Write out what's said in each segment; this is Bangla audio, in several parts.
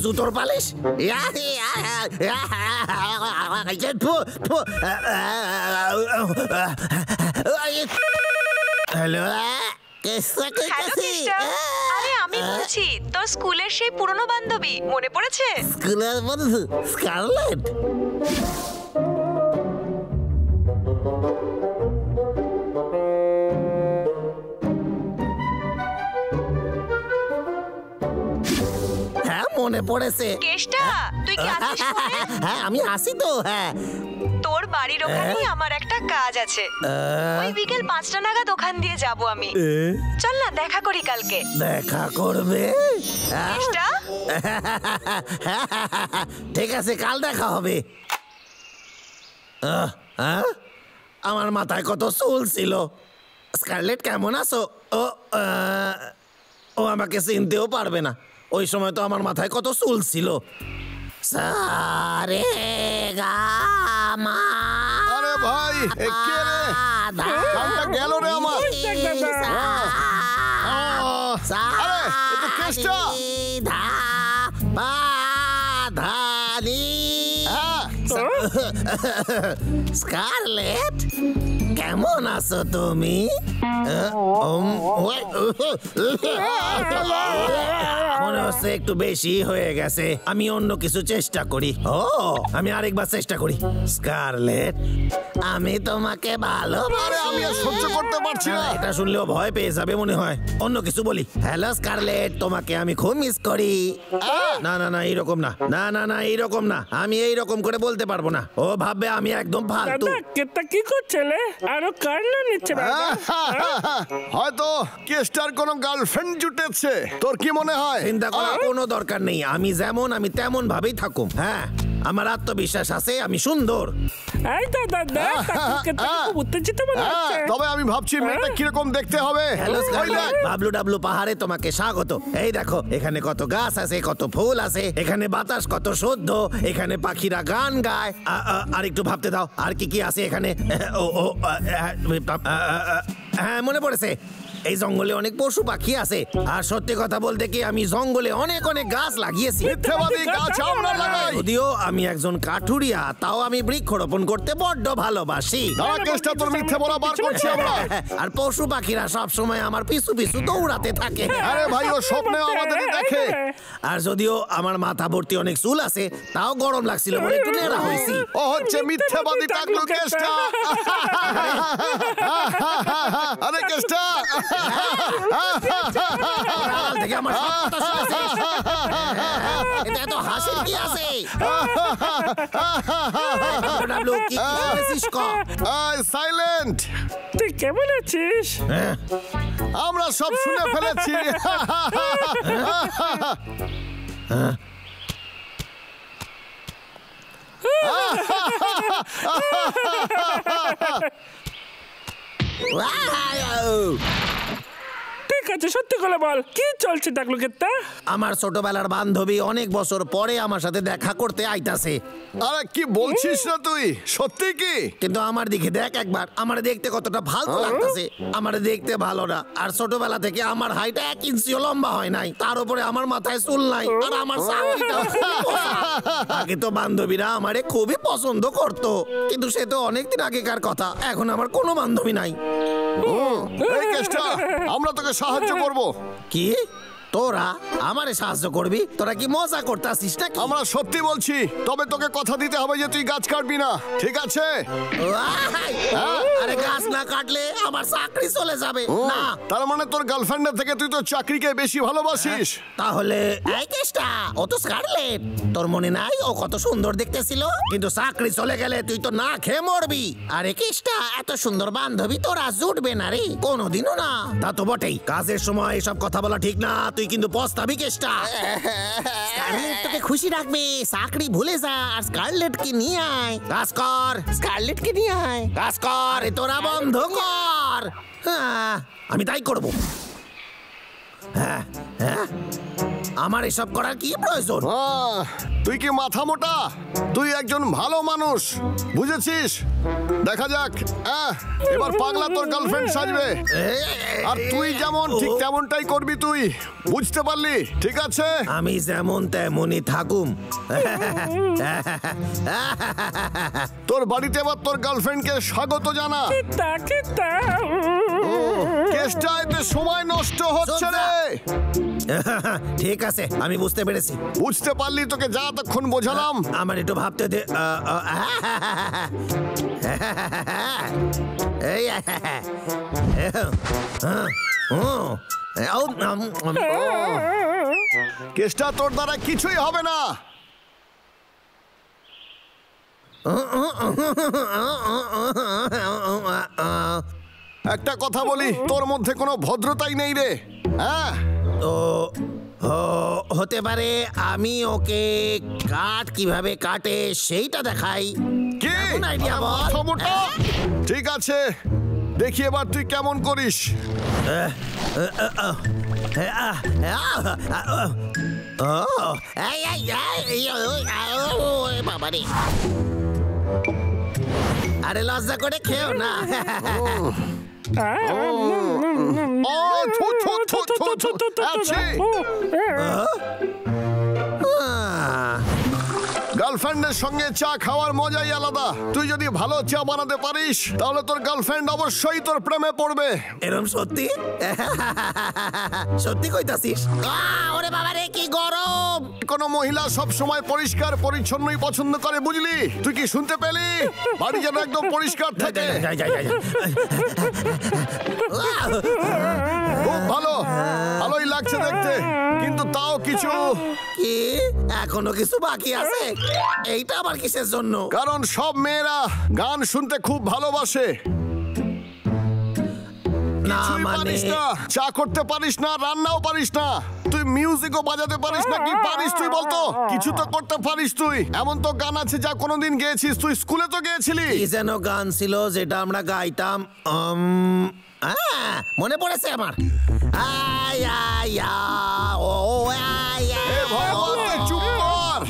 জুতোর পালিশ হ্যালো, আরে আমি বলছি তোর স্কুলের সেই পুরনো বান্ধবী মনে পড়েছে? স্কুলের বন্ধু স্কারলেট? হ্যাঁ মনে পড়েছে। কেষ্টা, তুই কি আছিস ফোনে? হ্যাঁ আমি আসি তো। হ্যাঁ তোর বাড়ির ওখানেই আমার একটা কাজ আছে। ওই বিকেল 5টা নাগাদ ওখান দিয়ে যাব আমি। চল না দেখা করি কালকে। দেখা করবে? কেষ্টা, ঠিক আছে, কাল দেখা হবে। আমার মাথায় কত চুল ছিল। স্কারলেট কেমন আছো? ও আমাকে চিনতেও পারবে না। ওই সময় তো আমার মাথায় কত চুল ছিল। সারে গা মা। আরে ভাই, কে রে? গানটা গেল রে আমার। আরে এ তো কেষ্টা। স্কারলেট কেমন আছো তুমি? মনে হচ্ছে একটু বেশি হয়ে গেছে। আমি অন্য কিছু চেষ্টা করি। আমি আরেকবার চেষ্টা করি। স্কারলেট, আমি তোমাকে ভালোবাসি। আমি আর সহ্য করতে পারছি না। এটা শুনলেও ভয় পেয়ে যাবে মনে হয়। অন্য কিছু বলি। হ্যালো স্কারলেট, তোমাকে আমি খুব মিস করি। না না না, এইরকম না। না না না, এইরকম না। আমি এইরকম করে বলতে পারবো না। ও ভাববে আমি একদম ফালতু। কি করছিলে? আরো কার না নিচ্ছে? হয়তো কেষ্টার কোনো গার্লফ্রেন্ড জুটেছে। তোর কি মনে হয়? চিন্তা করার কোনো দরকার নেই। আমি যেমন আমি তেমন ভাবেই থাকুম। হ্যাঁ, আমার আত্মবিশ্বাস আছে, আমি সুন্দর। তবে আমি ভাবছি মেয়েটা কিরকম দেখতে হবে। বাবলু ডাবলু পাহাড়ে তোমাকে স্বাগত। এই দেখো, এখানে কত গাছ আছে, কত ফুল আছে, এখানে বাতাস কত শুদ্ধ, এখানে পাখিরা গান গায়। আর একটু ভাবতে দাও, আর কি কি আছে এখানে। হ্যাঁ মনে পড়েছে, এই জঙ্গলে অনেক পশু পাখি আছে। আর সত্যি কথা বলতে কি, আমি জঙ্গলে অনেক অনেক গাছ লাগিয়েছি। যদিও আমি একজন কাঠুরিয়া, তাও আমি বৃক্ষরোপণ করতে বড্ড ভালোবাসি। আর পশু পাখিরা সব সময় আমার পিছু পিছু দৌড়াতে থাকে। আরে ভাই, ও স্বপ্নে আমাদেরই দেখে। আর যদিও আমার মাথা ভর্তি অনেক চুল আছে, তাও গরম লাগছিল বলে একটু নেড়া হয়েছি। ও হচ্ছে মিথ্যাবাদী টাকলু কেষ্টা। আরে কেষ্টা, এত হাসির কি আছে? সাইলেন্ট, তুই কেমন আছিস? আমরা সব শুনে ফেলেছি। ঠিক আছে, সত্যি করে বল, কি চলছে টাকলু কেষ্টা? আমার ছোটবেলার বান্ধবী অনেক বছর পরে আমার সাথে দেখা করতে আইতাছে। আরে কি বলছিস না তুই? সত্যি কি? কিন্তু আমার দিকে দেখ একবার, আমার দেখতে কতটা ভালো লাগতেছে। আমার দেখতে ভালো না, আর ছোটবেলা থেকে আমার হাইট 1 ইঞ্চিও লম্বা হয় নাই। তার উপরে আমার মাথায় চুল নাই, আর আমার আগে তো বান্ধবীরা আমারে খুবই পছন্দ করতো, কিন্তু সে তো অনেকদিন আগেকার কথা। এখন আমার কোনো বান্ধবী নাই। এই কেষ্টা, আমরা তোকে সাহায্য করব। কি? তোরা আমারে সাহায্য করবি? তোরা কি মজা করতে আসিস নাকি? আমরা সত্যি বলছি, তবে তোকে কথা দিতে হবে যে তুই গাছ কাটবি না, ঠিক আছে? আরে গাছ না কাটলে আমার চাকরি চলে যাবে। না, তার মানে তোর গার্লফ্রেন্ডের থেকে তুই তো চাকরিকে বেশি ভালোবাসিস। তাহলে এই কেষ্টা, ও তো স্কারলেট। তোর মনে নাই ও কত সুন্দর দেখতে ছিল? কিন্তু চাকরি চলে গেলে তুই তো না খেয়ে মরবি। আরে কেষ্টা, এত সুন্দর বান্ধবী তোরা জুটবে না রে, কোনোদিনও না। তা তো বটেই, কাজের সময় এসব কথা বলা ঠিক না। তুই তুই কিন্তু পস্তাবি কেষ্টা। স্কারলেট তোকে খুশি রাখবে, চাকরি ভুলে যা আর স্কারলেটকে নিয়ে আয়। কাজ কর, স্কারলেটকে নিয়ে আয়। কাজ কর, এ তোরা বন্ধ কর। হ্যাঁ, আমি তাই করব। হ্যাঁ হ্যাঁ, আমার এসব করার কি প্রয়োজন? তুই কি মাথা মোটা? তুই একজন ভালো মানুষ, বুঝেছিস? দেখা যাক, এবার পাগলা তোর গার্লফ্রেন্ড সাজবে, আর তুই যেমন ঠিক তেমনটাই করবি। তুই বুঝতে পারলি? ঠিক আছে, আমি যেমন তেমনই থাকুম। তোর বাড়িতে এবার তোর গার্লফ্রেন্ডকে স্বাগত জানা। তাকে তা কেসটা এতে সময় নষ্ট হচ্ছে রে। ঠিক আছে, আমি বুঝতে পেরেছি। বুঝতে পারলি? তোকে যা তখন বোঝালাম। আমার একটু ভাবতে দে। কেসটা তোর দ্বারা কিছুই হবে না। একটা কথা বলি, তোর মধ্যে কোনো ভদ্রতাই নেই রে। হ্যাঁ, তো হতে পারে আমি ওকে কাট কিভাবে কাটে সেইটা দেখাই। কি আইডিয়া বল। মাথা মোটা? ঠিক আছে, দেখি এবার তুই কেমন করিস। বাবারে, আরে লজ্জা করে খেও না। গার্লফ্রেন্ডের সঙ্গে চা খাওয়ার মজাই আলাদা। তুই যদি ভালো চা বানাতে পারিস তাহলে তোর গার্লফ্রেন্ড অবশ্যই তোর প্রেমে পড়বে। এরকম সত্যি? সত্যি কইতাছিস? ওরে বাবা রে, কি গরম! কোন মহিলা সব সময় পরিষ্কার পরিচ্ছন্নই পছন্দ করে, বুঝলি? তুই কি শুনতে পেলি? বাড়ি যেন একদম পরিষ্কার থাকে। খুব ভালো, ভালোই লাগছে দেখতে, কিন্তু তাও কিছু। কি এখনো কিছু বাকি আছে? এইটা আবার কিসের জন্য? কারণ সব মেয়েরা গান শুনতে খুব ভালোবাসে। না মানে পারিস না, চা করতে পারিস না, রান্নাও পারিস না, তুই মিউজিকও বাজাতে পারিস না। কি পারিস তুই বলতো? কিছু তো করতে পারিস তুই। এমন তো গান আছে যা কোনোদিন গেয়েছিস? তুই স্কুলে তো গেয়েছিলি। কি যেন গান ছিল যেটা আমরা গাইতাম? মনে পড়েছে আমার। চুপ কর।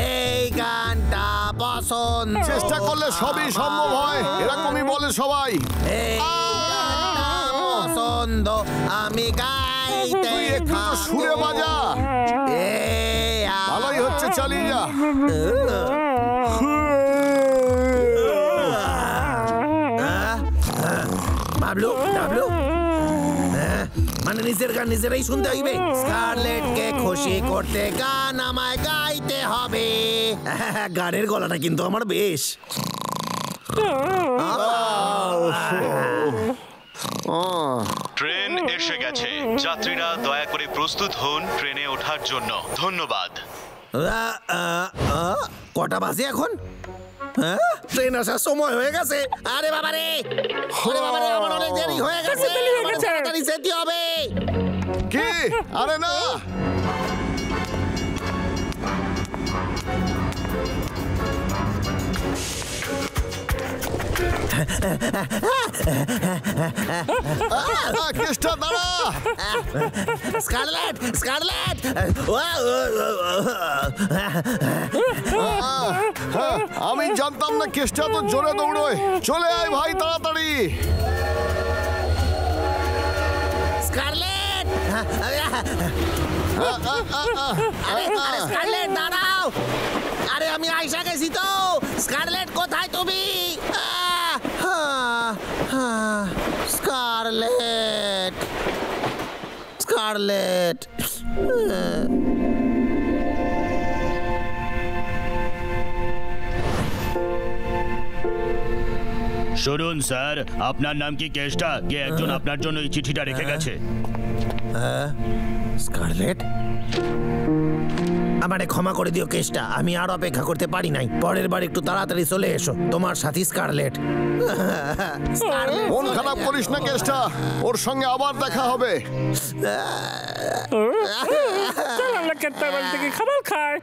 এই গানটা পছন্দ। চেষ্টা করলে সবই সম্ভব হয়, এরকমই বলে সবাই। এই গানটা পছন্দ, আমি গাইতে তুই একটু তো সুরে বাজা। ভালোই হচ্ছে, চালিয়ে যা। বাবলু, ডাবলু, মানে নিজের গান নিজেরাই শুনতে হইবে। স্কারলেট কে খুশি করতে গান আমায় গাইতে হবে। গানের গলাটা কিন্তু আমার বেশ। ট্রেন এসে গেছে, যাত্রীরা দয়া করে প্রস্তুত হন ট্রেনে ওঠার জন্য। ধন্যবাদ। কটা বাজে এখন? ট্রেন আসার সময় হয়ে গেছে। আরে বাবারে, আরে বাবারে, আমার অনেক দেরি হয়ে গেছে। তাড়াতাড়ি যেতে হবে। কি? আরে না, কেসটা দাঁড়া। Scarlett, Scarlett! আমি জানতাম না কেসটা তো জোরে দৌড়োয়। চলে আয় ভাই, তাড়াতাড়ি। স্কারলেট! আরে স্কারলেট, দাঁড়াও! আরে আমি আইসা গেছি তো। স্কারলেট, কোথায় তুমি? Scarlet, scarlet! শুনুন স্যার, আপনার নাম কি কেষ্টা? কে একজন আপনার জন্য এই চিঠিটা রেখে গেছে। স্কারলেট? আমারে ক্ষমা করে দিও কেষ্টা, আমি আর অপেক্ষা করতে পারি নাই। পরের বার একটু তাড়াতাড়ি চলে এসো, তোমার সাথী স্কারলেট। মন খারাপ করিস না কেষ্টা, ওর সঙ্গে আবার দেখা হবে। চল আমরা কেত্তা বাড়ি থেকে খাবার খাই।